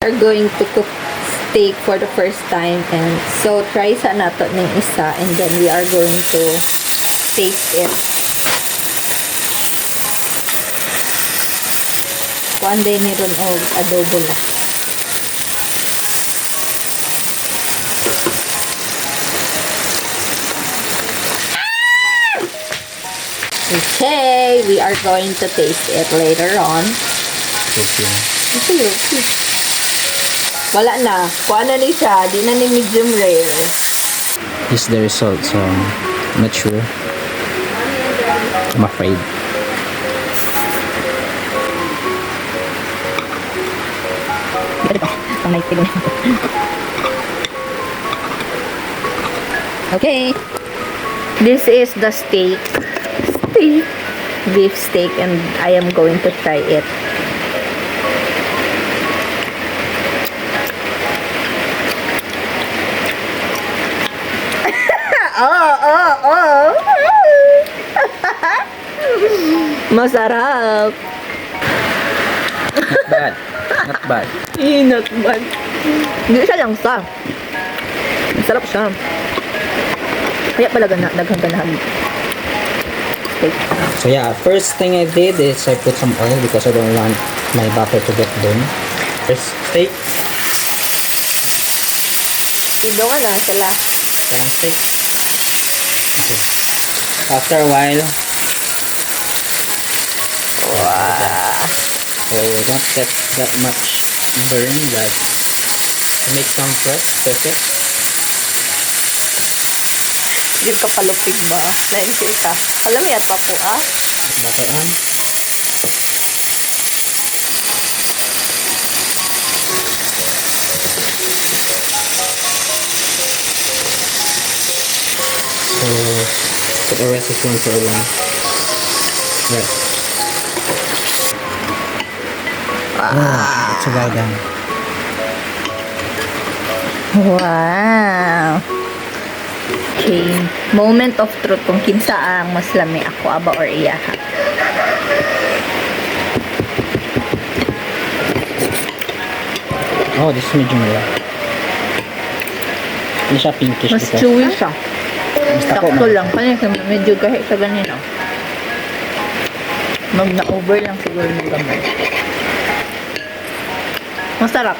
Are going to cook steak for the first time, and so try sa nato ng isa, and then we are going to taste it. Kuan day ni ron og adobo la. Okay, we are going to taste it later on. Okay. Okay. Wala na. Kuha na ni siya. Di na ni medium rare. This is the result, so I'm not sure. I'm afraid. Okay. This is the steak. Beef steak, and I am going to try it. Oh. Masarap. Not bad. Not bad. Not bad. Hindi siya lang sa. Masarap siya. Kaya pala daghang ganahan. Steak. So yeah, first thing I did is I put some oil because I don't want my butter to get burned. First steak. Idungan lang sila. Pan steak. Okay. After a while, Wow. so don't get that much burn, that make some pieces. Di ka palupig ba? Lentil ka. Alam mo yan pa po, ah? Batuan. So put the rest is 1 for 1. Right. It's well done. Wow. Okay. Moment of truth kung kinsa ang mas lami, ako aba or iya, ha? Oh, this is medium rare. Hindi siya pinkish Mas because chewy siya. basta po Sakto lang. Kanya medyo kahit sa ganito. Na-over lang siguro ng gamay. Masarap.